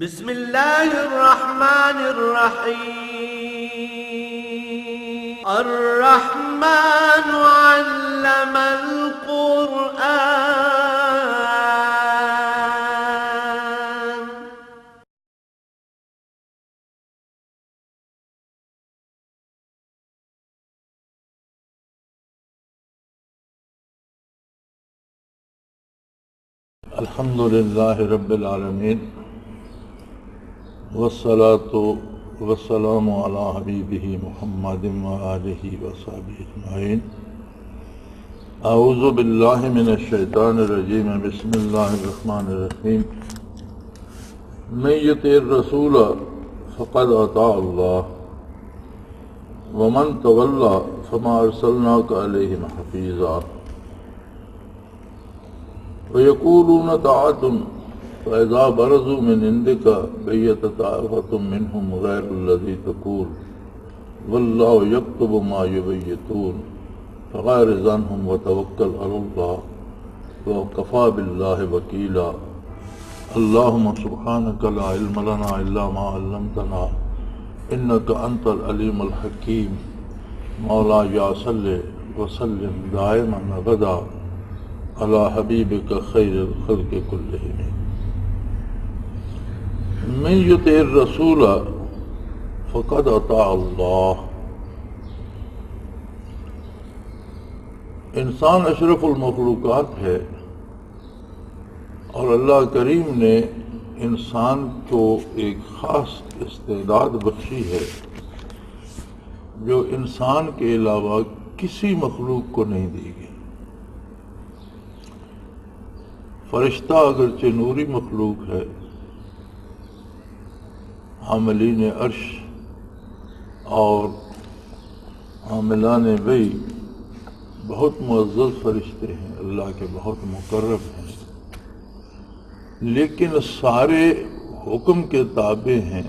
بسم اللہ الرحمن الرحیم الرحمن علم القرآن الحمد للہ رب العالمین والصلاة والسلام علی حبیبہ محمد وآلہ وصحبہ اجمعین۔ اعوذ باللہ من الشیطان الرجیم، بسم اللہ الرحمن الرحیم۔ من یطع الرسول فقد اطاع اللہ ومن تولی فما ارسلناک علیہم حفیظا وَيَقُولُونَ طَاعَةٌ فَإِذَا بَرَزُوا مِنْ عِنْدِكَ بَيَّتَ طَائِفَةٌ مِّنْهُمْ غَيْرَ الَّذِي تَقُولُ وَاللَّهُ يَكْتُبُ مَا يُبَيِّتُونَ فَأَعْرِضْ عَنْهُمْ وَتَوَكَّلْ عَلَى اللَّهِ وَكَفَى بِاللَّهِ وَكِيلًا۔ اللهم سبحانك لا علم لنا إلا ما علمتنا إنك أنت العليم الحكيم۔ مولاي صل وسلم دائما أبدا علی حبیبک خیر الخلق کلہم۔ من یطع الرسول فقد اطاع اللہ۔ انسان اشرف المخلوقات ہے اور اللہ کریم نے انسان کو ایک خاص استعداد بخشی ہے جو انسان کے علاوہ کسی مخلوق کو نہیں دی گئی۔ فرشتہ اگرچہ نوری مخلوق ہے، حاملین عرش اور حاملان وحی بہت معزز فرشتے ہیں، اللہ کے بہت مقرب ہیں، لیکن سارے حکم کے تابع ہیں۔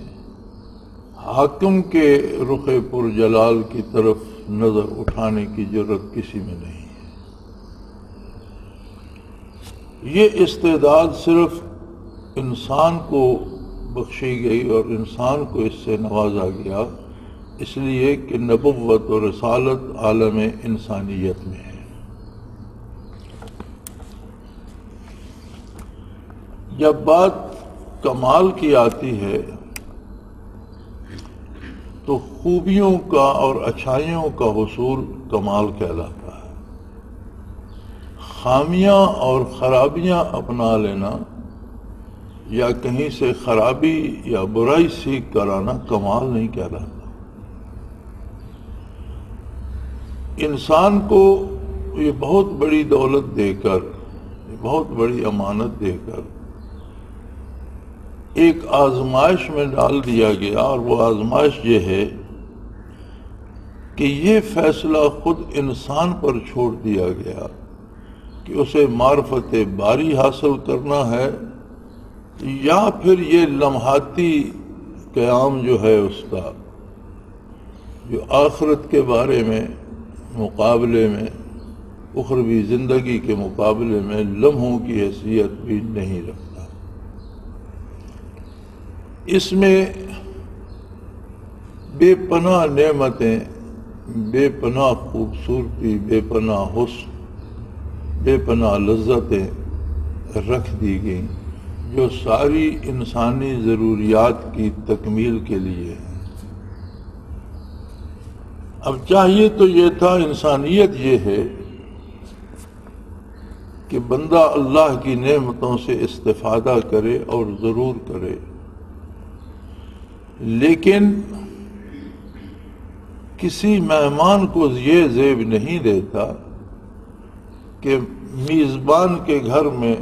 حاکم کے رخ پرجلال کی طرف نظر اٹھانے کی جرت کسی میں نہیں۔ یہ استعداد صرف انسان کو بخشی گئی اور انسان کو اس سے نوازا گیا، اس لیے کہ نبوت اور رسالت عالم انسانیت میں ہے۔ جب بات کمال کی آتی ہے تو خوبیوں کا اور اچھائیوں کا حصول کمال کہلاتا ہے۔ خامیاں اور خرابیاں اپنا لینا یا کہیں سے خرابی یا برائی سیکھ کر آنا کمال نہیں کہلاتا۔ انسان کو یہ بہت بڑی دولت دے کر، بہت بڑی امانت دے کر ایک آزمائش میں ڈال دیا گیا، اور وہ آزمائش یہ ہے کہ یہ فیصلہ خود انسان پر چھوڑ دیا گیا کہ اسے معرفت باری حاصل کرنا ہے یا پھر یہ لمحاتی قیام جو ہے اس کا، جو آخرت کے بارے میں مقابلے میں، اخروی زندگی کے مقابلے میں لمحوں کی حیثیت بھی نہیں رکھتا۔ اس میں بے پناہ نعمتیں، بے پناہ خوبصورتی، بے پناہ حسن، بے پناہ لذتیں رکھ دی گئیں جو ساری انسانی ضروریات کی تکمیل کے لیے ہیں۔ اب چاہیے تو یہ تھا، انسانیت یہ ہے کہ بندہ اللہ کی نعمتوں سے استفادہ کرے اور ضرور کرے، لیکن کسی مہمان کو یہ زیب نہیں دیتا کہ میزبان کے گھر میں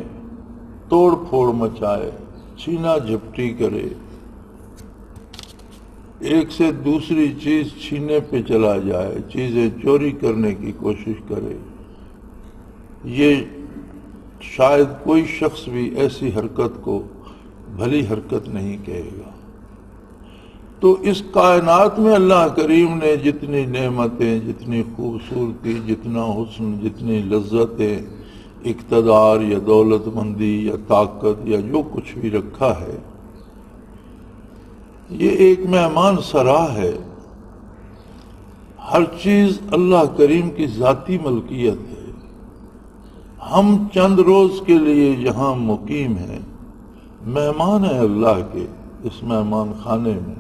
توڑ پھوڑ مچائے، چھینا جھپٹی کرے، ایک سے دوسری چیز چھینے پہ چلا جائے، چیزیں چوری کرنے کی کوشش کرے۔ یہ شاید کوئی شخص بھی ایسی حرکت کو بھلی حرکت نہیں کہے گا۔ تو اس کائنات میں اللہ کریم نے جتنی نعمتیں، جتنی خوبصورتی، جتنا حسن، جتنی لذتیں، اقتدار یا دولت مندی یا طاقت یا جو کچھ بھی رکھا ہے، یہ ایک مہمان سرا ہے، ہر چیز اللہ کریم کی ذاتی ملکیت ہے۔ ہم چند روز کے لیے یہاں مقیم ہیں، مہمان ہیں اللہ کے اس مہمان خانے میں۔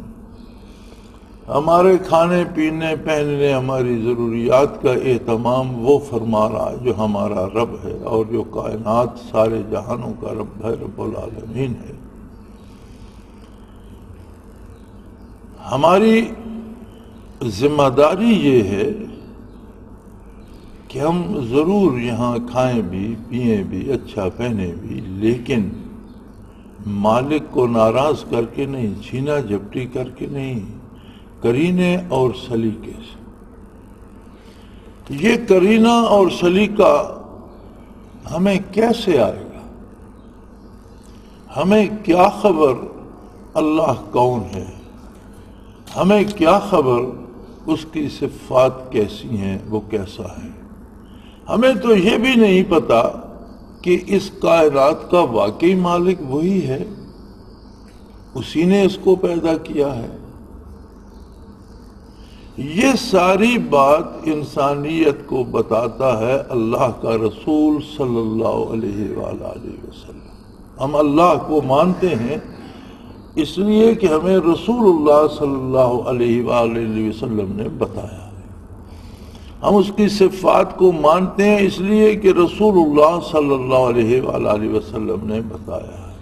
ہمارے کھانے پینے پہننے ہماری ضروریات کا اہتمام وہ فرما رہا ہے جو ہمارا رب ہے اور جو کائنات سارے جہانوں کا رب ہے، رب العالمین ہے۔ ہماری ذمہ داری یہ ہے کہ ہم ضرور یہاں کھائیں بھی، پئیں بھی، اچھا پہنے بھی، لیکن مالک کو ناراض کر کے نہیں، چھینا جھپٹی کر کے نہیں، کرینے اور سلیقے سے۔ یہ کرینہ اور سلیقہ ہمیں کیسے آئے گا؟ ہمیں کیا خبر اللہ کون ہے؟ ہمیں کیا خبر اس کی صفات کیسی ہیں، وہ کیسا ہے؟ ہمیں تو یہ بھی نہیں پتا کہ اس کائنات کا واقعی مالک وہی ہے، اسی نے اس کو پیدا کیا ہے۔ یہ ساری بات انسانیت کو بتاتا ہے اللہ کا رسول صلی اللہ علیہ وآلہ وسلم۔ ہم اللہ کو مانتے ہیں اس لیے کہ ہمیں رسول اللہ صلی اللہ علیہ وآلہ وسلم نے بتایا ہے۔ ہم اس کی صفات کو مانتے ہیں اس لیے کہ رسول اللہ صلی اللہ علیہ وآلہ وسلم نے بتایا ہے۔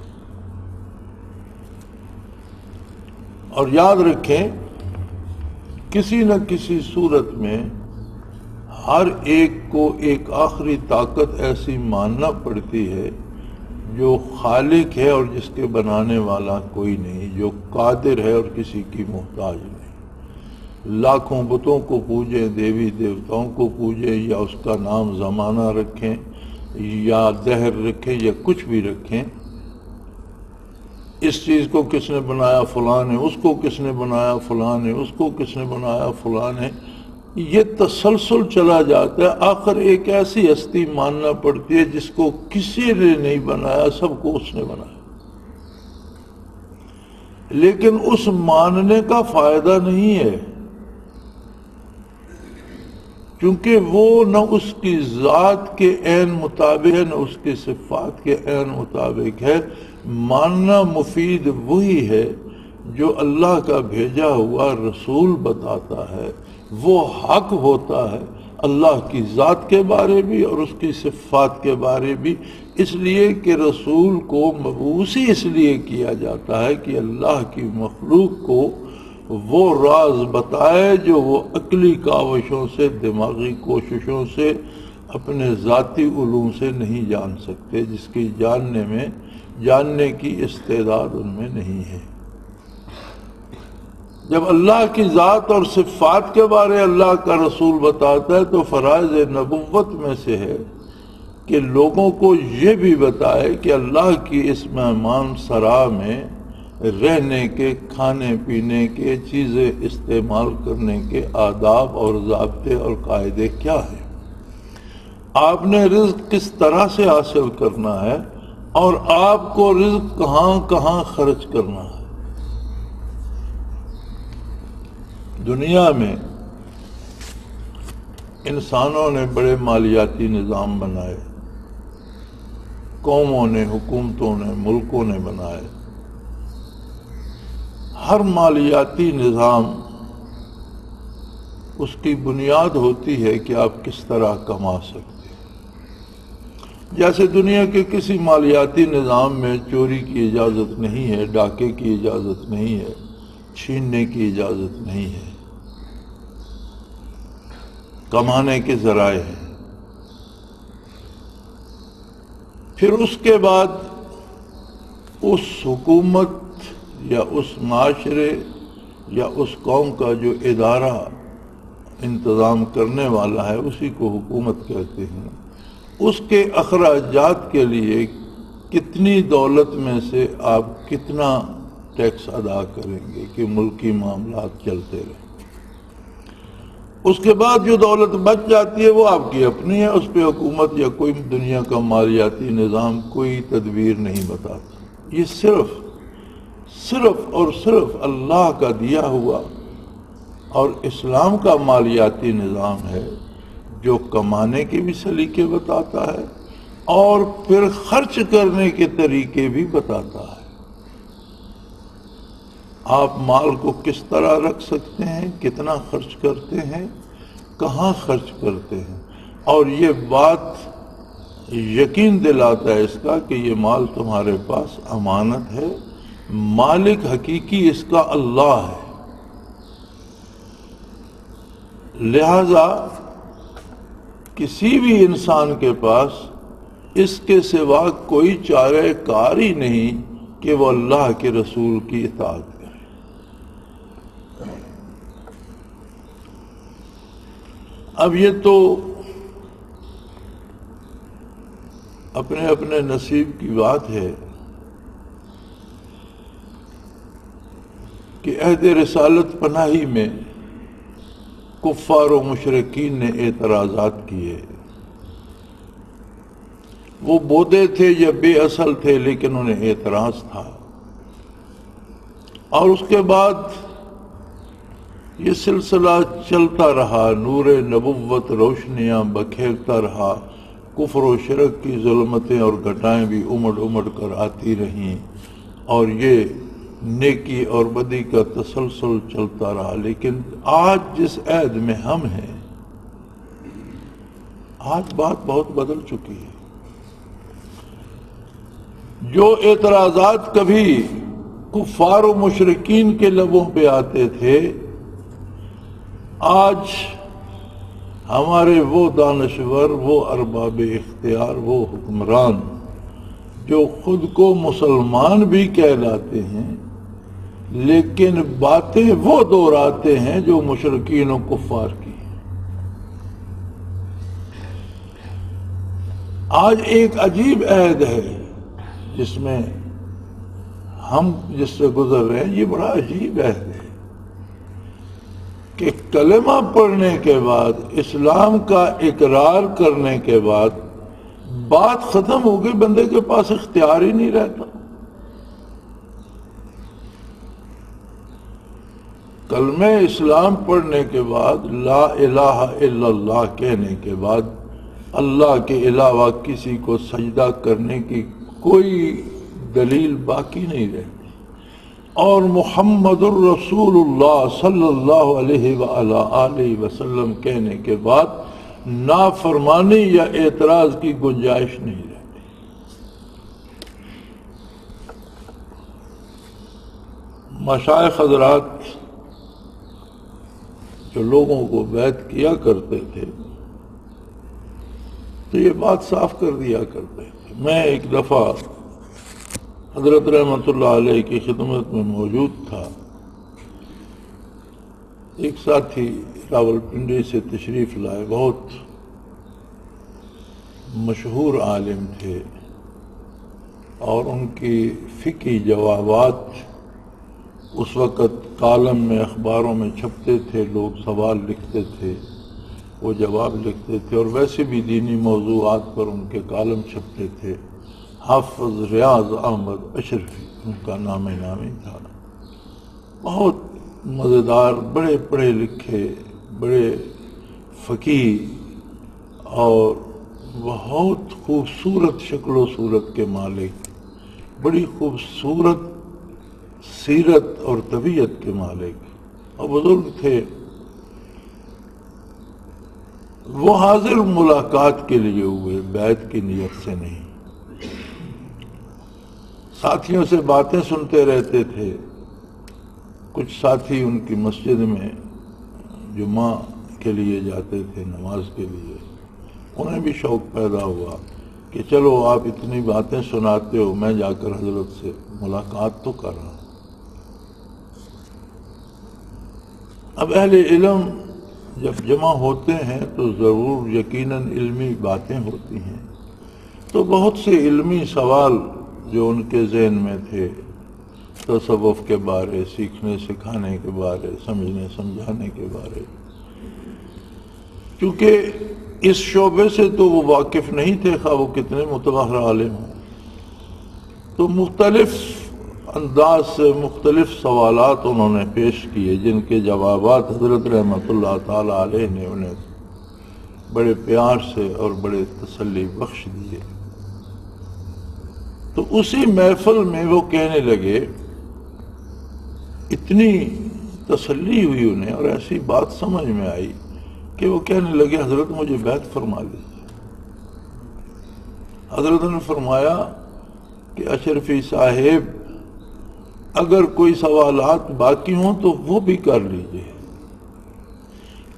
اور یاد رکھیں، کسی نہ کسی صورت میں ہر ایک کو ایک آخری طاقت ایسی ماننا پڑتی ہے جو خالق ہے اور جس کے بنانے والا کوئی نہیں، جو قادر ہے اور کسی کی محتاج نہیں۔ لاکھوں بتوں کو پوجیں، دیوی دیوتاؤں کو پوجیں، یا اس کا نام زمانہ رکھیں، یا دہر رکھیں، یا کچھ بھی رکھیں، اس چیز کو کس نے بنایا؟ فلاں نے۔ اس کو کس نے بنایا؟ فلاں نے۔ اس کو کس نے بنایا؟ فلاں نے۔ یہ تسلسل چلا جاتا ہے، آخر ایک ایسی ہستی ماننا پڑتی ہے جس کو کسی نے نہیں بنایا، سب کو اس نے بنایا۔ لیکن اس ماننے کا فائدہ نہیں ہے، کیونکہ وہ نہ اس کی ذات کے عین مطابق ہے، نہ اس کی صفات کے عین مطابق ہے۔ ماننا مفید وہی ہے جو اللہ کا بھیجا ہوا رسول بتاتا ہے، وہ حق ہوتا ہے اللہ کی ذات کے بارے بھی اور اس کی صفات کے بارے بھی، اس لیے کہ رسول کو مبعوث اس لیے کیا جاتا ہے کہ اللہ کی مخلوق کو وہ راز بتائے جو وہ عقلی کاوشوں سے، دماغی کوششوں سے، اپنے ذاتی علوم سے نہیں جان سکتے، جس کی جاننے کی استعداد ان میں نہیں ہے۔ جب اللہ کی ذات اور صفات کے بارے اللہ کا رسول بتاتا ہے تو فرائض نبوت میں سے ہے کہ لوگوں کو یہ بھی بتائے کہ اللہ کی اس مہمان سرا میں رہنے کے، کھانے پینے کے، چیزیں استعمال کرنے کے آداب اور ضابطے اور قاعدے کیا ہیں، آپ نے رزق کس طرح سے حاصل کرنا ہے، اور آپ کو رزق کہاں کہاں خرچ کرنا ہے۔ دنیا میں انسانوں نے بڑے مالیاتی نظام بنائے، قوموں نے، حکومتوں نے، ملکوں نے بنائے۔ ہر مالیاتی نظام اس کی بنیاد ہوتی ہے کہ آپ کس طرح کما سکتے ہیں۔ جیسے دنیا کے کسی مالیاتی نظام میں چوری کی اجازت نہیں ہے، ڈاکے کی اجازت نہیں ہے، چھیننے کی اجازت نہیں ہے، کمانے کے ذرائع ہیں۔ پھر اس کے بعد اس حکومت یا اس معاشرے یا اس قوم کا جو ادارہ انتظام کرنے والا ہے اسی کو حکومت کہتے ہیں، اس کے اخراجات کے لیے کتنی دولت میں سے آپ کتنا ٹیکس ادا کریں گے کہ ملکی معاملات چلتے رہیں۔ اس کے بعد جو دولت بچ جاتی ہے وہ آپ کی اپنی ہے، اس پہ حکومت یا کوئی دنیا کا مالیاتی نظام کوئی تدبیر نہیں بتاتا۔ یہ صرف صرف اور صرف اللہ کا دیا ہوا اور اسلام کا مالیاتی نظام ہے جو کمانے کے بھی سلیقے بتاتا ہے اور پھر خرچ کرنے کے طریقے بھی بتاتا ہے۔ آپ مال کو کس طرح رکھ سکتے ہیں، کتنا خرچ کرتے ہیں، کہاں خرچ کرتے ہیں، اور یہ بات یقین دلاتا ہے اس کا کہ یہ مال تمہارے پاس امانت ہے، مالک حقیقی اس کا اللہ ہے۔ لہذا کسی بھی انسان کے پاس اس کے سوا کوئی چارہ کار ہی نہیں کہ وہ اللہ کے رسول کی اطاعت کرے۔ اب یہ تو اپنے اپنے نصیب کی بات ہے کہ عہد رسالت پناہی میں کفار و مشرکین نے اعتراضات کیے۔ وہ بودے تھے یا بے اصل تھے، لیکن انہیں اعتراض تھا، اور اس کے بعد یہ سلسلہ چلتا رہا، نور نبوت روشنیاں بکھیرتا رہا، کفر و شرک کی ظلمتیں اور گھٹائیں بھی امڑ امڑ کر آتی رہیں، اور یہ نیکی اور بدی کا تسلسل چلتا رہا۔ لیکن آج جس عہد میں ہم ہیں، آج بات بہت بدل چکی ہے۔ جو اعتراضات کبھی کفار و مشرکین کے لبوں پہ آتے تھے، آج ہمارے وہ دانشور، وہ ارباب اختیار، وہ حکمران جو خود کو مسلمان بھی کہلاتے ہیں، لیکن باتیں وہ دہراتے ہیں جو مشرکین و کفار کی ہیں۔ آج ایک عجیب عہد ہے جس میں ہم جس سے گزر رہے ہیں، یہ بڑا عجیب عہد ہے کہ کلمہ پڑھنے کے بعد، اسلام کا اقرار کرنے کے بعد بات ختم ہو گئی، بندے کے پاس اختیار ہی نہیں رہتا۔ کلمہ اسلام پڑھنے کے بعد، لا الہ الا اللہ کہنے کے بعد، اللہ کے علاوہ کسی کو سجدہ کرنے کی کوئی دلیل باقی نہیں رہتی، اور محمد الرسول اللہ صلی اللہ علیہ وآلہ وسلم کہنے کے بعد نافرمانی یا اعتراض کی گنجائش نہیں رہتی۔ مشائخ حضرات جو لوگوں کو بیعت کیا کرتے تھے تو یہ بات صاف کر دیا کرتے تھے۔ میں ایک دفعہ حضرت رحمت اللہ علیہ کی خدمت میں موجود تھا، ایک ساتھی راولپنڈی سے تشریف لائے، بہت مشہور عالم تھے، اور ان کی فقہی جوابات اس وقت کالم میں، اخباروں میں چھپتے تھے، لوگ سوال لکھتے تھے، وہ جواب لکھتے تھے، اور ویسے بھی دینی موضوعات پر ان کے کالم چھپتے تھے۔ حافظ ریاض احمد اشرفی ان کا نام نامی تھا، بہت مزیدار، بڑے پڑھے لکھے، بڑے فقیہ اور بہت خوبصورت شکل و صورت کے مالک، بڑی خوبصورت سیرت اور طبیعت کے مالک اور بزرگ تھے۔ وہ حاضر ملاقات کے لیے ہوئے، بیعت کی نیت سے نہیں۔ ساتھیوں سے باتیں سنتے رہتے تھے۔ کچھ ساتھی ان کی مسجد میں جمعہ کے لیے جاتے تھے، نماز کے لیے، انہیں بھی شوق پیدا ہوا کہ چلو آپ اتنی باتیں سناتے ہو، میں جا کر حضرت سے ملاقات تو کر رہا ہوں۔ اب اہل علم جب جمع ہوتے ہیں تو ضرور یقیناً علمی باتیں ہوتی ہیں، تو بہت سے علمی سوال جو ان کے ذہن میں تھے، تصوف کے بارے، سیکھنے سکھانے کے بارے، سمجھنے سمجھانے کے بارے، چونکہ اس شعبے سے تو وہ واقف نہیں تھے، خواہ وہ کتنے متبحر عالم ہوں، تو مختلف انداز سے مختلف سوالات انہوں نے پیش کیے، جن کے جوابات حضرت رحمۃ اللہ تعالی علیہ نے انہیں بڑے پیار سے اور بڑے تسلی بخش دیے۔ تو اسی محفل میں وہ کہنے لگے، اتنی تسلی ہوئی انہیں اور ایسی بات سمجھ میں آئی کہ وہ کہنے لگے حضرت مجھے بیعت فرما لیجیے۔ حضرت نے فرمایا کہ اشرفی صاحب اگر کوئی سوالات باقی ہوں تو وہ بھی کر لیجیے،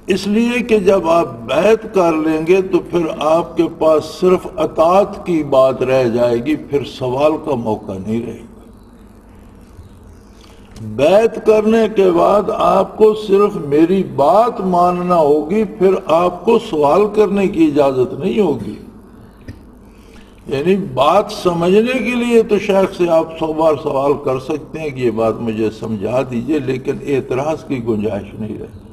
اس لیے کہ جب آپ بیعت کر لیں گے تو پھر آپ کے پاس صرف اطاعت کی بات رہ جائے گی، پھر سوال کا موقع نہیں رہے گا۔ بیعت کرنے کے بعد آپ کو صرف میری بات ماننا ہوگی، پھر آپ کو سوال کرنے کی اجازت نہیں ہوگی۔ یعنی بات سمجھنے کے لیے تو شیخ سے آپ 100 بار سوال کر سکتے ہیں کہ یہ بات مجھے سمجھا دیجئے، لیکن اعتراض کی گنجائش نہیں رہتی۔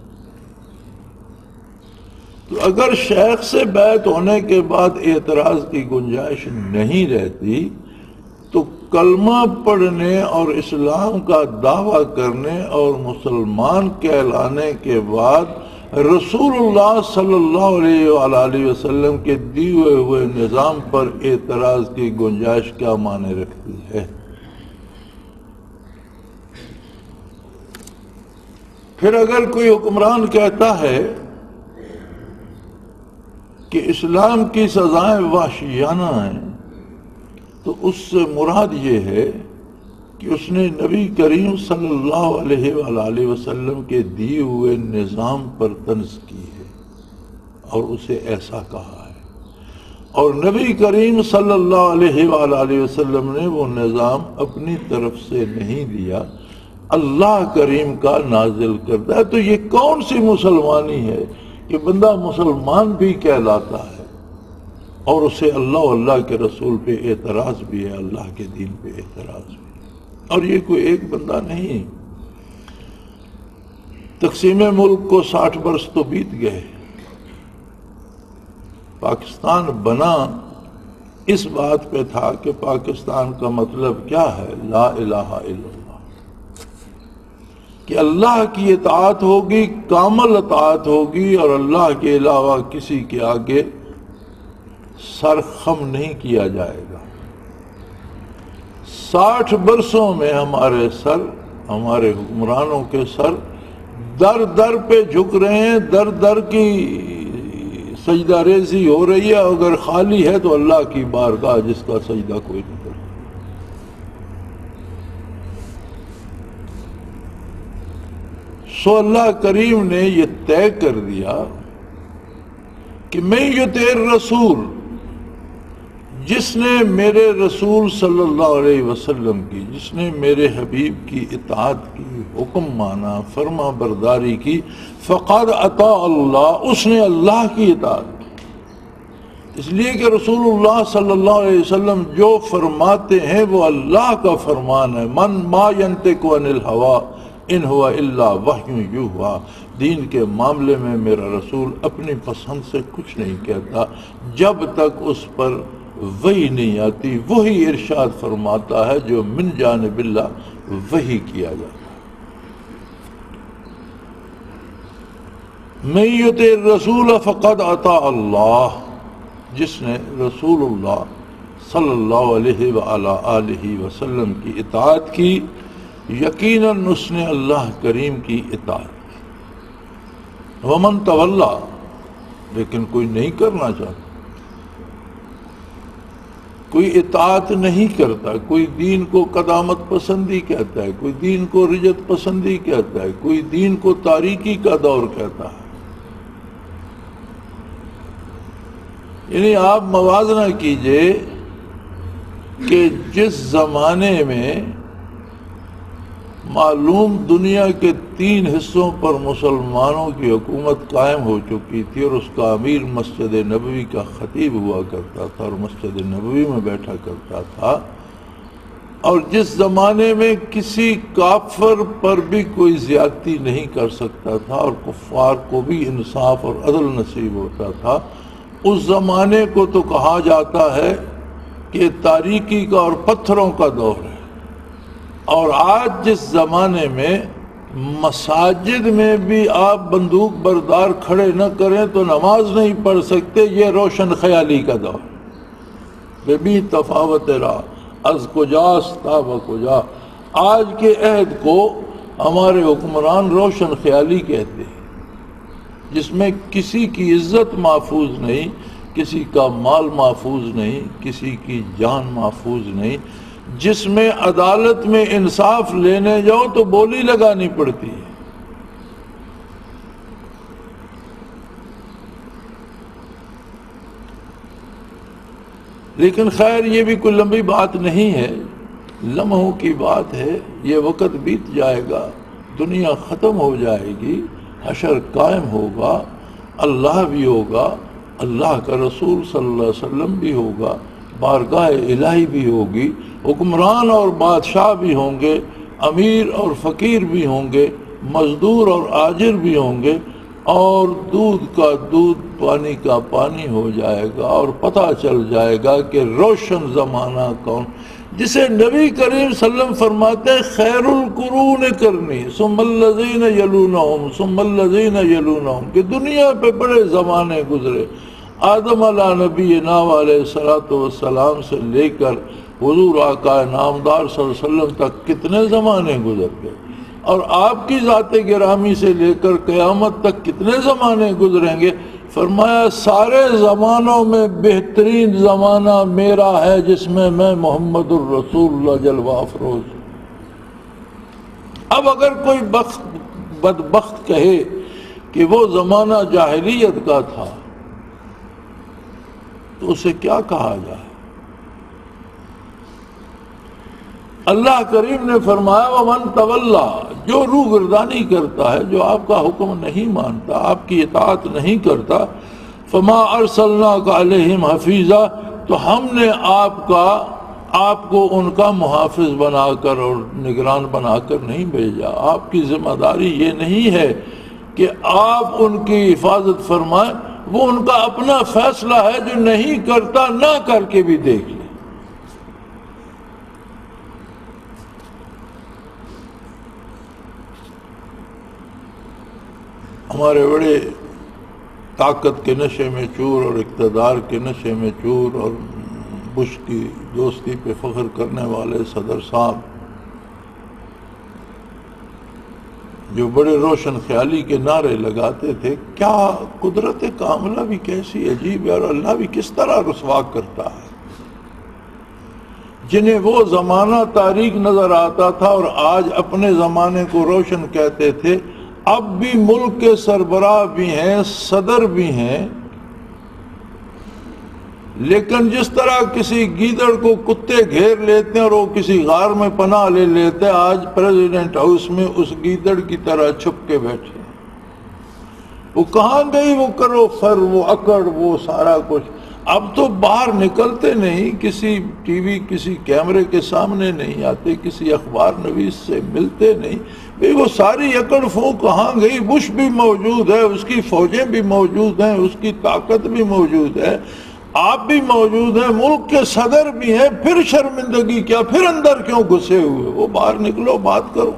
تو اگر شیخ سے بیعت ہونے کے بعد اعتراض کی گنجائش نہیں رہتی تو کلمہ پڑھنے اور اسلام کا دعویٰ کرنے اور مسلمان کہلانے کے بعد رسول اللہ صلی اللہ علیہ وآلہ وسلم کے دیے ہوئے نظام پر اعتراض کی گنجائش کیا معنی رکھتی ہے؟ پھر اگر کوئی حکمران کہتا ہے کہ اسلام کی سزائیں وحشیانہ ہیں تو اس سے مراد یہ ہے کہ اس نے نبی کریم صلی اللہ علیہ وآلہ وسلم کے دیے ہوئے نظام پر طنز کی ہے اور اسے ایسا کہا ہے، اور نبی کریم صلی اللہ علیہ وآلہ وسلم نے وہ نظام اپنی طرف سے نہیں دیا، اللہ کریم کا نازل کرتا ہے۔ تو یہ کون سی مسلمانی ہے کہ بندہ مسلمان بھی کہلاتا ہے اور اسے اللہ و اللہ کے رسول پہ اعتراض بھی ہے، اللہ کے دین پہ اعتراض بھی ہے۔ اور یہ کوئی ایک بندہ نہیں، تقسیم ملک کو 60 برس تو بیت گئے، پاکستان بنا اس بات پہ تھا کہ پاکستان کا مطلب کیا ہے؟ لا الہ الا اللہ، کہ اللہ کی اطاعت ہوگی، کامل اطاعت ہوگی، اور اللہ کے علاوہ کسی کے آگے سر خم نہیں کیا جائے گا۔ 60 برسوں میں ہمارے سر، ہمارے حکمرانوں کے سر در در پہ جھک رہے ہیں، در در کی سجدہ ریزی ہو رہی ہے، اگر خالی ہے تو اللہ کی بارگاہ جس کا سجدہ کوئی نہیں کرتا۔ سو اللہ کریم نے یہ طے کر دیا کہ میں یطیع الرسول، جس نے میرے رسول صلی اللہ علیہ وسلم کی، جس نے میرے حبیب کی اطاعت کی، حکم مانا، فرما برداری کی، فقد اطاع اللہ، اس نے اللہ کی اطاعت کی۔ اس لیے کہ رسول اللہ صلی اللہ علیہ وسلم جو فرماتے ہیں وہ اللہ کا فرمان ہے۔ من ما ینطق عن الہویٰ ان ہوا الا وحی یوحیٰ، دین کے معاملے میں میرا رسول اپنی پسند سے کچھ نہیں کہتا جب تک اس پر وحی نہیں آتی، وہی ارشاد فرماتا ہے جو من جانب اللہ وحی کیا جاتا ہے۔ من یطع الرسول فقد اطاع اللہ، جس نے رسول اللہ صلی اللہ علیہ وآلہ وسلم کی اطاعت کی، یقیناً اس نے اللہ کریم کی اطاعت کی۔ ومن تولا، لیکن کوئی نہیں کرنا چاہتا، کوئی اطاعت نہیں کرتا، کوئی دین کو قدامت پسندی کہتا ہے، کوئی دین کو رجت پسندی کہتا ہے، کوئی دین کو تاریکی کا دور کہتا ہے۔ یعنی آپ موازنہ کیجئے کہ جس زمانے میں معلوم دنیا کے 3 حصوں پر مسلمانوں کی حکومت قائم ہو چکی تھی اور اس کا امیر مسجد نبوی کا خطیب ہوا کرتا تھا اور مسجد نبوی میں بیٹھا کرتا تھا، اور جس زمانے میں کسی کافر پر بھی کوئی زیادتی نہیں کر سکتا تھا اور کفار کو بھی انصاف اور عدل نصیب ہوتا تھا، اس زمانے کو تو کہا جاتا ہے کہ تاریکی کا اور پتھروں کا دور ہے۔ اور آج جس زمانے میں مساجد میں بھی آپ بندوق بردار کھڑے نہ کریں تو نماز نہیں پڑھ سکتے، یہ روشن خیالی کا دور. بے بھی تفاوت را از کجاست تا و کجا. آج کے عہد کو ہمارے حکمران روشن خیالی کہتے ہیں، جس میں کسی کی عزت محفوظ نہیں، کسی کا مال محفوظ نہیں، کسی کی جان محفوظ نہیں، جس میں عدالت میں انصاف لینے جاؤ تو بولی لگانی پڑتی ہے. لیکن خیر یہ بھی کوئی لمبی بات نہیں ہے، لمحوں کی بات ہے. یہ وقت بیت جائے گا، دنیا ختم ہو جائے گی، حشر قائم ہوگا، اللہ بھی ہوگا، اللہ کا رسول صلی اللہ علیہ وسلم بھی ہوگا، بارگاہ الہی بھی ہوگی، حکمران اور بادشاہ بھی ہوں گے، امیر اور فقیر بھی ہوں گے، مزدور اور آجر بھی ہوں گے، اور دودھ کا دودھ پانی کا پانی ہو جائے گا، اور پتہ چل جائے گا کہ روشن زمانہ کون، جسے نبی کریم صلی اللہ علیہ وسلم فرماتے ہیں خیر القرون کرنی ثم الذین یلونہم ثم الذین یلونہم، کہ دنیا پہ بڑے زمانے گزرے، آدم علیہ نبینا علیہ الصلوۃ والسلام سے لے کر حضور آقا نامدار صلی اللہ علیہ وسلم تک کتنے زمانے گزر گئے، اور آپ کی ذات گرامی سے لے کر قیامت تک کتنے زمانے گزریں گے. فرمایا سارے زمانوں میں بہترین زمانہ میرا ہے، جس میں میں محمد الرسول اللہ جلوہ افروز. اب اگر کوئی بدبخت کہے کہ وہ زمانہ جاہلیت کا تھا تو اسے کیا کہا جائے؟ اللہ کریم نے فرمایا وَمَن تَوَلَّى، جو روگردانی کرتا ہے، جو آپ کا حکم نہیں مانتا، آپ کی اطاعت نہیں کرتا، فَمَا أَرْسَلْنَاكَ عَلَيْهِمْ حَفِيظًا، تو ہم نے آپ کو ان کا محافظ بنا کر اور نگران بنا کر نہیں بھیجا. آپ کی ذمہ داری یہ نہیں ہے کہ آپ ان کی حفاظت فرمائیں، وہ ان کا اپنا فیصلہ ہے، جو نہیں کرتا نہ کر کے بھی دیکھ لے. ہمارے بڑے طاقت کے نشے میں چور اور اقتدار کے نشے میں چور اور بش کی دوستی پہ فخر کرنے والے صدر صاحب، جو بڑے روشن خیالی کے نعرے لگاتے تھے، کیا قدرت کاملہ بھی کیسی عجیب ہے، اور اللہ بھی کس طرح رسوا کرتا ہے. جنہیں وہ زمانہ تاریک نظر آتا تھا اور آج اپنے زمانے کو روشن کہتے تھے، اب بھی ملک کے سربراہ بھی ہیں، صدر بھی ہیں، لیکن جس طرح کسی گیدڑ کو کتے گھیر لیتے ہیں اور وہ کسی غار میں پناہ لے لیتے ہیں، آج پریزیڈنٹ ہاؤس میں اس گیدڑ کی طرح چھپ کے بیٹھے. وہ کہاں گئی وہ کرو فر، وہ اکڑ، وہ سارا کچھ. اب تو باہر نکلتے نہیں، کسی ٹی وی کسی کیمرے کے سامنے نہیں آتے، کسی اخبار نویس سے ملتے نہیں. بھئی وہ ساری اکڑ فو کہاں گئی؟ بش بھی موجود ہے، اس کی فوجیں بھی موجود ہیں، اس کی طاقت بھی موجود ہے، آپ بھی موجود ہیں، ملک کے صدر بھی ہیں، پھر شرمندگی کیا؟ پھر اندر کیوں گھسے ہوئے؟ وہ باہر نکلو، بات کرو.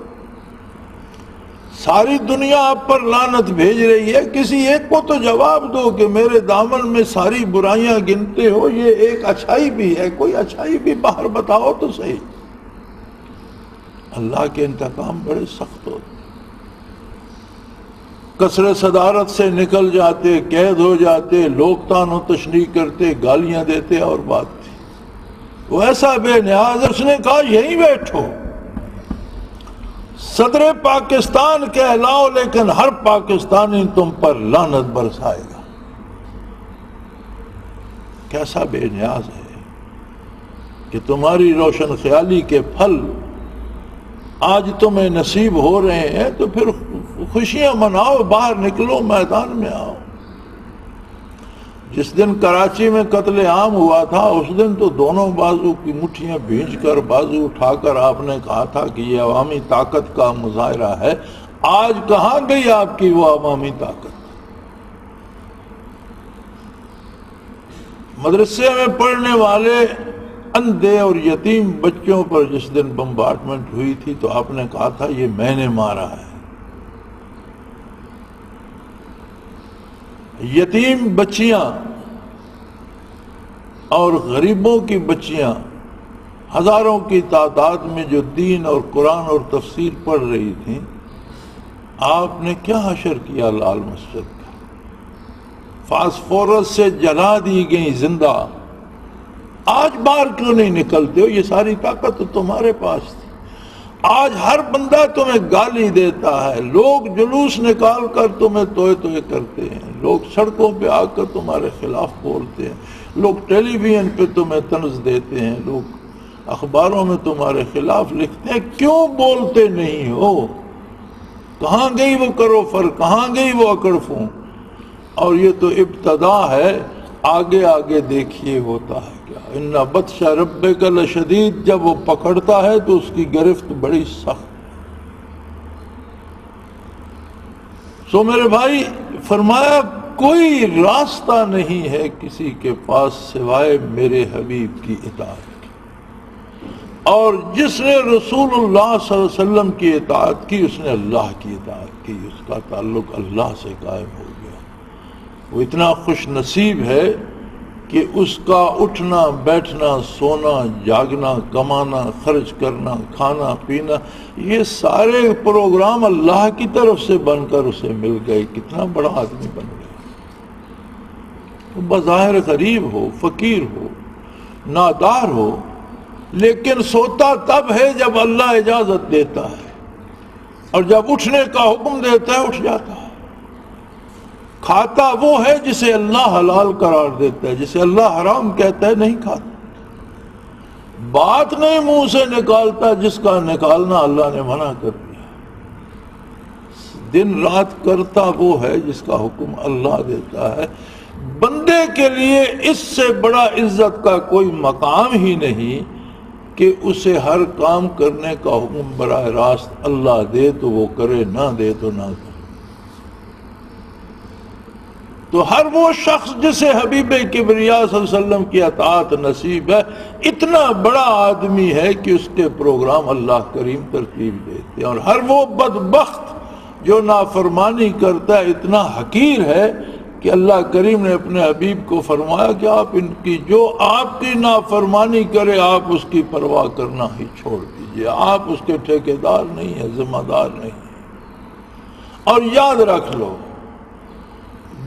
ساری دنیا آپ پر لعنت بھیج رہی ہے، کسی ایک کو تو جواب دو کہ میرے دامن میں ساری برائیاں گنتے ہو، یہ ایک اچھائی بھی ہے، کوئی اچھائی بھی باہر بتاؤ تو صحیح. اللہ کے انتقام بڑے سخت ہوتے، کثرت صدارت سے نکل جاتے، قید ہو جاتے، لوگ طعن و تشنیع کرتے، گالیاں دیتے، اور بات تھی. وہ ایسا بے نیاز، اس نے کہا یہیں بیٹھو، صدر پاکستان کہلاؤ، لیکن ہر پاکستانی تم پر لعنت برسائے گا. کیسا بے نیاز ہے کہ تمہاری روشن خیالی کے پھل آج تمہیں نصیب ہو رہے ہیں، تو پھر خوشیاں مناؤ، باہر نکلو، میدان میں آؤ. جس دن کراچی میں قتل عام ہوا تھا، اس دن تو دونوں بازو کی مٹھیاں بھینچ کر، بازو اٹھا کر آپ نے کہا تھا کہ یہ عوامی طاقت کا مظاہرہ ہے. آج کہاں گئی آپ کی وہ عوامی طاقت؟ مدرسے میں پڑھنے والے اندھے اور یتیم بچوں پر جس دن بمبارڈمنٹ ہوئی تھی تو آپ نے کہا تھا یہ میں نے مارا ہے. یتیم بچیاں اور غریبوں کی بچیاں ہزاروں کی تعداد میں جو دین اور قرآن اور تفسیر پڑھ رہی تھیں، آپ نے کیا حشر کیا لال مسجد کا؟ فاسفورس سے جلا دی گئی زندہ. آج باہر کیوں نہیں نکلتے ہو؟ یہ ساری طاقت تو تمہارے پاس تھی. آج ہر بندہ تمہیں گالی دیتا ہے، لوگ جلوس نکال کر تمہیں توئے توئے کرتے ہیں، لوگ سڑکوں پہ آ کر تمہارے خلاف بولتے ہیں، لوگ ٹیلی ویژن پہ تمہیں طنز دیتے ہیں، لوگ اخباروں میں تمہارے خلاف لکھتے ہیں. کیوں بولتے نہیں ہو؟ کہاں گئی وہ کرو فر، کہاں گئی وہ اکڑ فوں؟ اور یہ تو ابتدا ہے، آگے آگے دیکھیے ہوتا ہے کیا. ان بطش ربک لشدید، جب وہ پکڑتا ہے تو اس کی گرفت بڑی سخت. سو میرے بھائی، فرمایا کوئی راستہ نہیں ہے کسی کے پاس سوائے میرے حبیب کی اطاعت کی. اور جس نے رسول اللہ صلی اللہ علیہ وسلم کی اطاعت کی اس نے اللہ کی اطاعت کی، اس کا تعلق اللہ سے قائم ہو گیا. وہ اتنا خوش نصیب ہے کہ اس کا اٹھنا بیٹھنا سونا جاگنا کمانا خرچ کرنا کھانا پینا یہ سارے پروگرام اللہ کی طرف سے بن کر اسے مل گئے. کتنا بڑا آدمی بن گیا. بظاہر غریب ہو، فقیر ہو، نادار ہو، لیکن سوتا تب ہے جب اللہ اجازت دیتا ہے، اور جب اٹھنے کا حکم دیتا ہے اٹھ جاتا ہے. کھاتا وہ ہے جسے اللہ حلال قرار دیتا ہے، جسے اللہ حرام کہتا ہے نہیں کھاتا. بات نہیں منہ سے نکالتا جس کا نکالنا اللہ نے منع کر دیا. دن رات کرتا وہ ہے جس کا حکم اللہ دیتا ہے. بندے کے لیے اس سے بڑا عزت کا کوئی مقام ہی نہیں کہ اسے ہر کام کرنے کا حکم براہ راست اللہ دے تو وہ کرے، نہ دے تو نہ کرے. تو ہر وہ شخص جسے حبیب کبریا صلی اللہ علیہ وسلم کی اطاعت نصیب ہے اتنا بڑا آدمی ہے کہ اس کے پروگرام اللہ کریم ترتیب دیتے ہیں. اور ہر وہ بدبخت جو نافرمانی کرتا ہے اتنا حقیر ہے کہ اللہ کریم نے اپنے حبیب کو فرمایا کہ آپ ان کی جو آپ کی نافرمانی کرے آپ اس کی پرواہ کرنا ہی چھوڑ دیجئے. آپ اس کے ٹھیکیدار نہیں ہیں، ذمہ دار نہیں ہیں. اور یاد رکھ لو،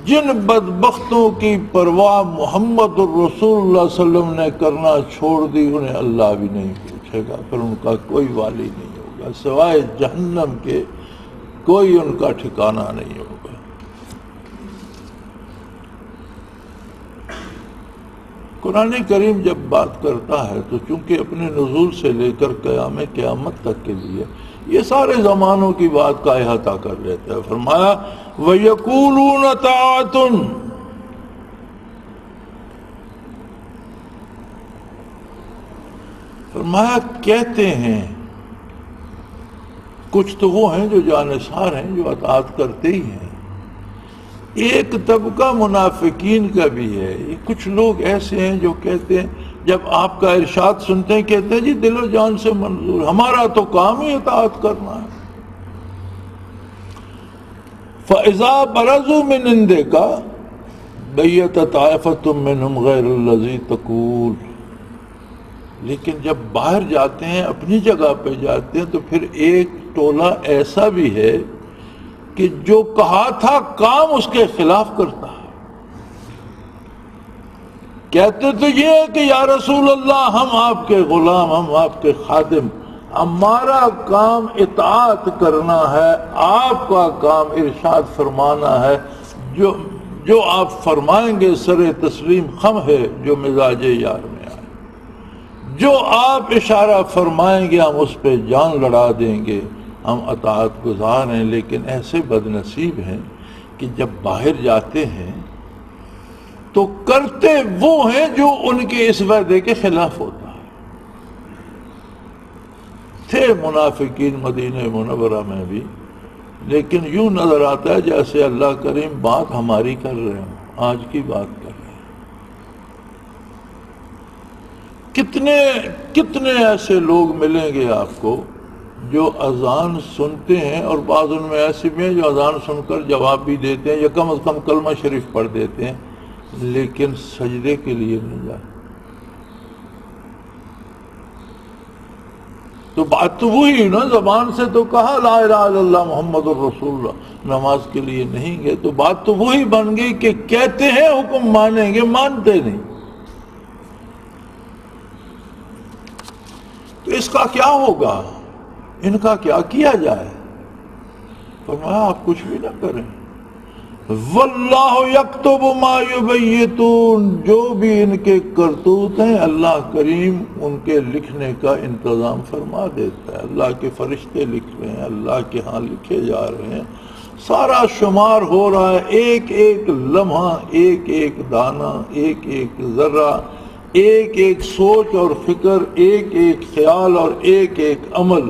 جن بدبختوں کی پرواہ محمد الرسول اللہ صلی اللہ علیہ وسلم نے کرنا چھوڑ دی انہیں اللہ بھی نہیں پوچھے گا، پھر ان کا کوئی والی نہیں ہوگا سوائے جہنم کے، کوئی ان کا ٹھکانہ نہیں ہوگا. قرآن کریم جب بات کرتا ہے تو چونکہ اپنے نزول سے لے کر قیام قیامت تک کے لیے یہ سارے زمانوں کی بات کا احاطہ کر لیتا ہے. فرمایا وَيَقُولُونَ طَاعَةٌ، فرمایا کہتے ہیں. کچھ تو وہ ہیں جو جانثار ہیں جو اطاعت کرتے ہی ہیں. ایک طبقہ منافقین کا بھی ہے. کچھ لوگ ایسے ہیں جو کہتے ہیں جب آپ کا ارشاد سنتے ہیں کہتے ہیں جی دل و جان سے منظور، ہمارا تو کام ہی اطاعت کرنا ہے. فَإِذَا بَرَزُوا مِنْ عِنْدِكَ بَيَّتَ طَائِفَةٌ مِّنْهُمْ غَيْرَ الَّذِي تَقُولُ، لیکن جب باہر جاتے ہیں اپنی جگہ پہ جاتے ہیں تو پھر ایک ٹولہ ایسا بھی ہے کہ جو کہا تھا کام اس کے خلاف کرتا ہے. کہتے تو یہ ہے کہ یا رسول اللہ ہم آپ کے غلام، ہم آپ کے خادم، ہمارا کام اطاعت کرنا ہے، آپ کا کام ارشاد فرمانا ہے، جو آپ فرمائیں گے سر تسلیم خم ہے جو مزاج یار میں آئے، جو آپ اشارہ فرمائیں گے ہم اس پہ جان لڑا دیں گے، ہم اطاعت گزار ہیں. لیکن ایسے بد نصیب ہیں کہ جب باہر جاتے ہیں تو کرتے وہ ہیں جو ان کے اس وعدے کے خلاف ہوتا ہے. تھے منافقین مدینہ منورہ میں بھی، لیکن یوں نظر آتا ہے جیسے اللہ کریم بات ہماری کر رہے ہوں، آج کی بات کر رہے ہیں. کتنے ایسے لوگ ملیں گے آپ کو جو اذان سنتے ہیں، اور بعض ان میں ایسے بھی ہیں جو اذان سن کر جواب بھی دیتے ہیں یا کم از کم کلمہ شریف پڑھ دیتے ہیں، لیکن سجدے کے لیے نہیں جاتے۔ تو بات تو وہی نا، زبان سے تو کہا لا الہ الا اللہ محمد الرسول اللہ، نماز کے لیے نہیں گئے، تو بات تو وہی بن گئی کہ کہتے ہیں حکم مانیں گے، مانتے نہیں۔ تو اس کا کیا ہوگا، ان کا کیا کیا جائے؟ فرمایا آپ کچھ بھی نہ کریں، واللہ یکتب ما یبیتون، جو بھی ان کے کرتوت ہیں اللہ کریم ان کے لکھنے کا انتظام فرما دیتا ہے۔ اللہ کے فرشتے لکھ رہے ہیں، اللہ کے ہاں لکھے جا رہے ہیں، سارا شمار ہو رہا ہے، ایک ایک لمحہ، ایک ایک دانہ، ایک ایک ذرہ، ایک ایک سوچ اور فکر، ایک ایک خیال اور ایک ایک عمل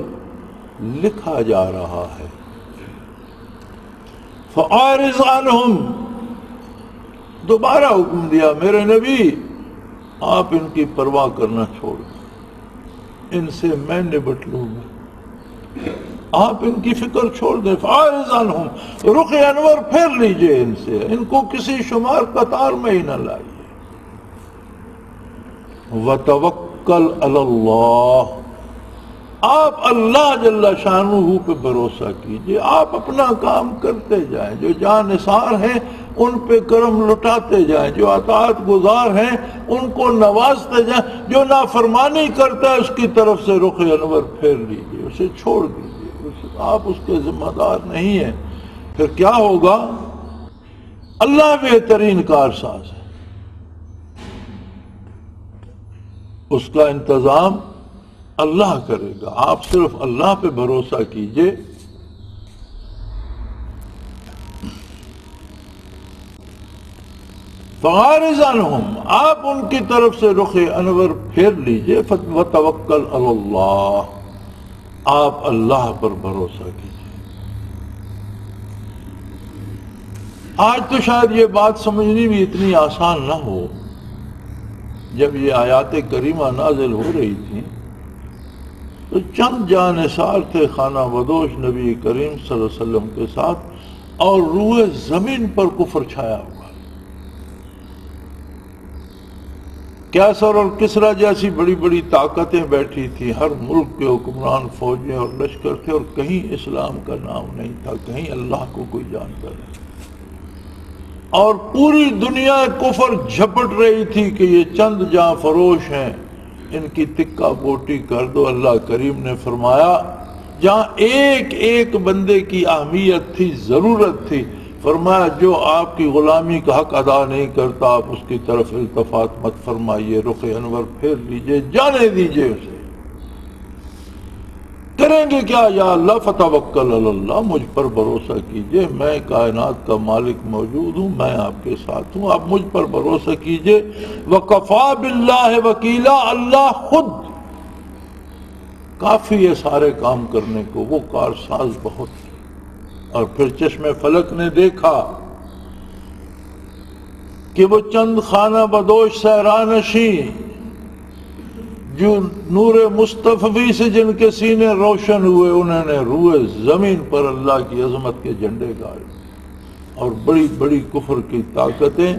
لکھا جا رہا ہے۔ فَأَعْرِضْ عَنْهُمْ، دوبارہ حکم دیا میرے نبی آپ ان کی پرواہ کرنا چھوڑ دیں، ان سے میں نبٹ لوں گا، آپ ان کی فکر چھوڑ دیں۔ فَأَعْرِضْ عَنْهُمْ، رخ انور پھیر لیجئے ان سے، ان کو کسی شمار قطار میں ہی نہ لائیے۔ وَتَوَكَّلْ عَلَى اللَّهِ، آپ اللہ جل شانہ پہ بھروسہ کیجئے، آپ اپنا کام کرتے جائیں، جو جانثار ہیں ان پہ کرم لٹاتے جائیں، جو اطاعت گزار ہیں ان کو نوازتے جائیں، جو نافرمانی کرتا ہے اس کی طرف سے رخ انور پھیر لیجئے، اسے چھوڑ دیجئے، آپ اس کے ذمہ دار نہیں ہیں۔ پھر کیا ہوگا؟ اللہ بہترین کارساز ہے، اس کا انتظام اللہ کرے گا، آپ صرف اللہ پہ بھروسہ کیجئے۔ فَعَارِضْ عَنْهُمْ، آپ ان کی طرف سے رخ انور پھیر لیجئے۔ وَتَوَكَّلْ عَلَى اللَّهِ، آپ اللہ پر بھروسہ کیجئے۔ آج تو شاید یہ بات سمجھنی بھی اتنی آسان نہ ہو۔ جب یہ آیات کریمہ نازل ہو رہی تھی تو چند جانثار تھے خانہ بدوش نبی کریم صلی اللہ علیہ وسلم کے ساتھ، اور روئے زمین پر کفر چھایا ہوا۔ کیسر اور کسریٰ جیسی بڑی بڑی طاقتیں بیٹھی تھی، ہر ملک کے حکمران فوجیں اور لشکر تھے، اور کہیں اسلام کا نام نہیں تھا، کہیں اللہ کو کوئی جانتا نہیں، اور پوری دنیا کفر جھپٹ رہی تھی کہ یہ چند جاں فروش ہیں، ان کی تکہ بوٹی کر دو۔ اللہ کریم نے فرمایا جہاں ایک ایک بندے کی اہمیت تھی، ضرورت تھی، فرمایا جو آپ کی غلامی کا حق ادا نہیں کرتا آپ اس کی طرف التفات مت فرمائیے، رخ انور پھیر لیجئے، جانے دیجئے اسے۔ کریں گے کیا؟ یا اللہ فتوکل علی اللہ، مجھ پر بھروسہ کیجئے، میں کائنات کا مالک موجود ہوں، میں آپ کے ساتھ ہوں، آپ مجھ پر بھروسہ کیجئے۔ وَكَفَى بِاللَّهِ وَكِيلًا، اللہ خود کافی ہے سارے کام کرنے کو، وہ کارساز بہت۔ اور پھر چشم فلک نے دیکھا کہ وہ چند خانہ بدوش صحرانشین جو نور مصطفی سے جن کے سینے روشن ہوئے، انہوں نے روئے زمین پر اللہ کی عظمت کے جھنڈے گاڑے، اور بڑی بڑی کفر کی طاقتیں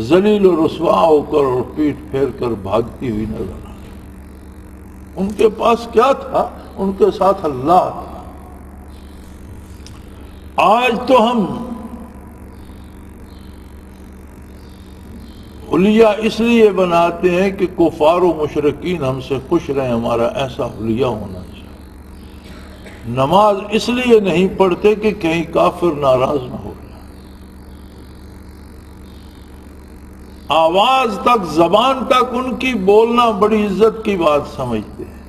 ذلیل و رسوا ہو کر اور پیٹ پھیر کر بھاگتی ہوئی نظر آئی۔ ان کے پاس کیا تھا؟ ان کے ساتھ اللہ تھا۔ آج تو ہم حلیہ اس لیے بناتے ہیں کہ کفار و مشرکین ہم سے خوش رہیں، ہمارا ایسا حلیہ ہونا چاہیے۔ نماز اس لیے نہیں پڑھتے کہ کہیں کافر ناراض نہ ہو جائے۔ آواز تک، زبان تک ان کی بولنا بڑی عزت کی بات سمجھتے ہیں،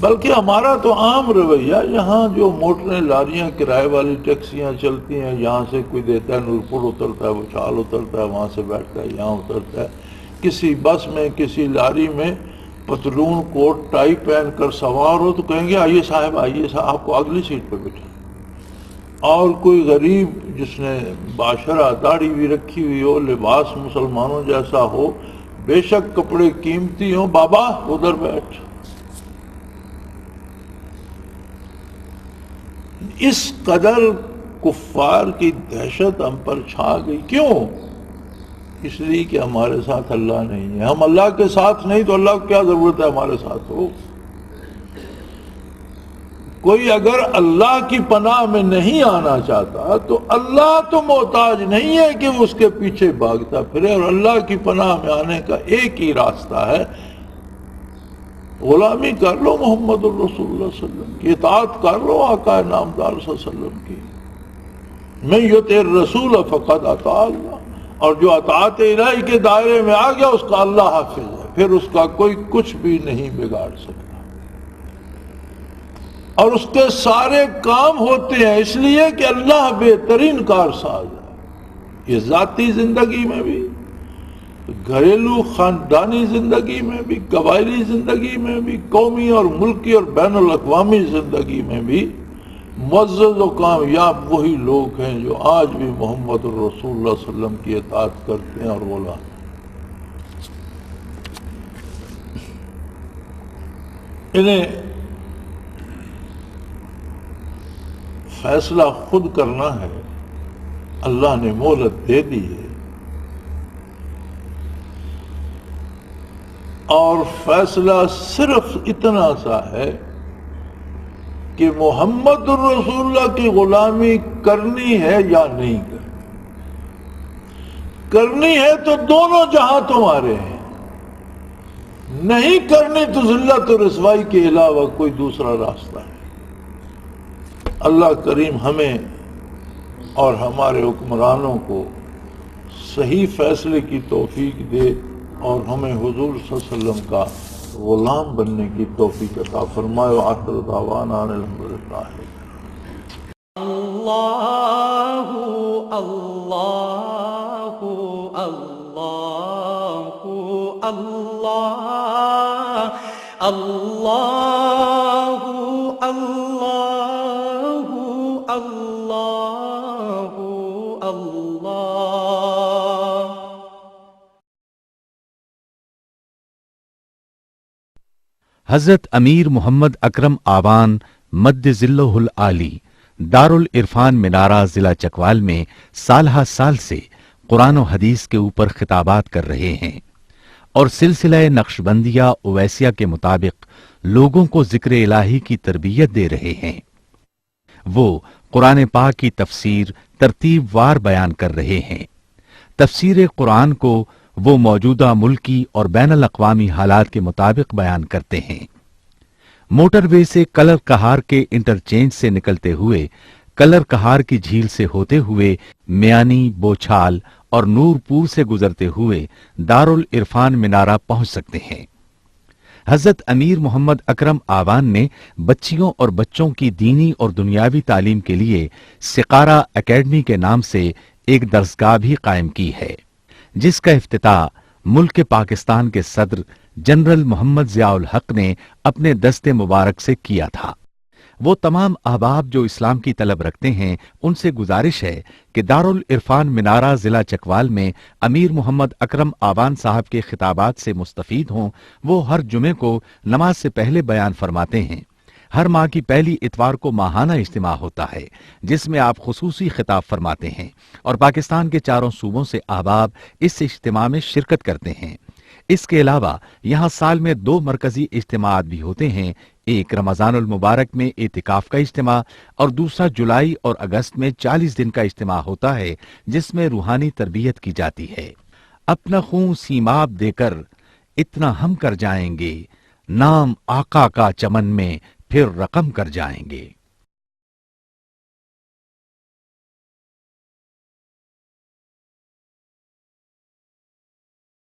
بلکہ ہمارا تو عام رویہ، یہاں جو موٹریں، لاریاں، کرائے والی ٹیکسیاں چلتی ہیں، یہاں سے کوئی دیتا ہے نورپور اترتا ہے، بچال اترتا ہے، وہاں سے بیٹھتا ہے، یہاں اترتا ہے، کسی بس میں، کسی لاری میں پتلون کوٹ ٹائی پہن کر سوار ہو تو کہیں گے آئیے صاحب، آئیے صاحب، آپ کو اگلی سیٹ پہ بٹھائیں۔ اور کوئی غریب جس نے باشرہ داڑھی بھی رکھی ہوئی ہو، لباس مسلمانوں جیسا ہو، بے شک کپڑے قیمتی ہوں، بابا ادھر بیٹھ. اس قدر کفار کی دہشت ہم پر چھا گئی. کیوں؟ اس لیے کہ ہمارے ساتھ اللہ نہیں ہے. ہم اللہ کے ساتھ نہیں تو اللہ کو کیا ضرورت ہے ہمارے ساتھ ہو. کوئی اگر اللہ کی پناہ میں نہیں آنا چاہتا تو اللہ تو محتاج نہیں ہے کہ وہ اس کے پیچھے بھاگتا پھرے. اور اللہ کی پناہ میں آنے کا ایک ہی راستہ ہے، غلامی کر لو محمد الرسول اللہ صلی اللہ علیہ وسلم کی، اطاعت کر لو آقا نامدار صلی اللہ علیہ وسلم کی. من یطع الرسول فقد اطاع اللہ. اور جو اطاعت الہی کے دائرے میں آ گیا اس کا اللہ حافظ ہے، پھر اس کا کوئی کچھ بھی نہیں بگاڑ سکتا. اور اس کے سارے کام ہوتے ہیں اس لیے کہ اللہ بہترین کارساز ہے. یہ ذاتی زندگی میں بھی، گھریلو خاندانی زندگی میں بھی، قبائلی زندگی میں بھی، قومی اور ملکی اور بین الاقوامی زندگی میں بھی معزز و کامیاب وہی لوگ ہیں جو آج بھی محمد الرسول اللہ صلی اللہ علیہ وسلم کی اطاعت کرتے ہیں اور غلام. انہیں فیصلہ خود کرنا ہے. اللہ نے مہلت دے دی ہے اور فیصلہ صرف اتنا سا ہے کہ محمد الرسول اللہ کی غلامی کرنی ہے یا نہیں کرنی ہے تو دونوں جہاں تمہارے ہیں، نہیں کرنی تو ذلت و رسوائی کے علاوہ کوئی دوسرا راستہ ہے. اللہ کریم ہمیں اور ہمارے حکمرانوں کو صحیح فیصلے کی توفیق دے اور ہمیں حضور صلی اللہ علیہ وسلم کا غلام بننے کی توفیق عطا فرمائے. وآخر دعوانا ان الحمدللہ. اللہ اللہ اللہ اللہ اللہ اللہ اللہ اللہ. حضرت امیر محمد اکرم آوان مد ظلہ العالی دارالعرفان منارہ ضلع چکوال میں سالہ سال سے قرآن و حدیث کے اوپر خطابات کر رہے ہیں اور سلسلہ نقشبندیہ اویسیہ کے مطابق لوگوں کو ذکر الہی کی تربیت دے رہے ہیں. وہ قرآن پاک کی تفسیر ترتیب وار بیان کر رہے ہیں. تفسیر قرآن کو وہ موجودہ ملکی اور بین الاقوامی حالات کے مطابق بیان کرتے ہیں. موٹر وے سے کلر کہار کے انٹرچینج سے نکلتے ہوئے کلر کہار کی جھیل سے ہوتے ہوئے میانی، بوچھال اور نور پور سے گزرتے ہوئے دارالعرفان منارہ پہنچ سکتے ہیں. حضرت امیر محمد اکرم آوان نے بچیوں اور بچوں کی دینی اور دنیاوی تعلیم کے لیے سقارہ اکیڈمی کے نام سے ایک درسگاہ بھی قائم کی ہے، جس کا افتتاح ملک پاکستان کے صدر جنرل محمد ضیاء الحق نے اپنے دست مبارک سے کیا تھا. وہ تمام احباب جو اسلام کی طلب رکھتے ہیں ان سے گزارش ہے کہ دارالعرفان منارہ ضلع چکوال میں امیر محمد اکرم آوان صاحب کے خطابات سے مستفید ہوں. وہ ہر جمعے کو نماز سے پہلے بیان فرماتے ہیں. ہر ماہ کی پہلی اتوار کو ماہانہ اجتماع ہوتا ہے جس میں آپ خصوصی خطاب فرماتے ہیں اور پاکستان کے چاروں صوبوں سے احباب اس اجتماع میں شرکت کرتے ہیں. اس کے علاوہ یہاں سال میں 2 مرکزی اجتماعات بھی ہوتے ہیں، ایک رمضان المبارک میں اعتکاف کا اجتماع اور دوسرا جولائی اور اگست میں 40 دن کا اجتماع ہوتا ہے جس میں روحانی تربیت کی جاتی ہے. اپنا خون سیماب دے کر اتنا ہم کر جائیں گے، نام آقا کا چمن میں پھر رقم کر جائیں گے.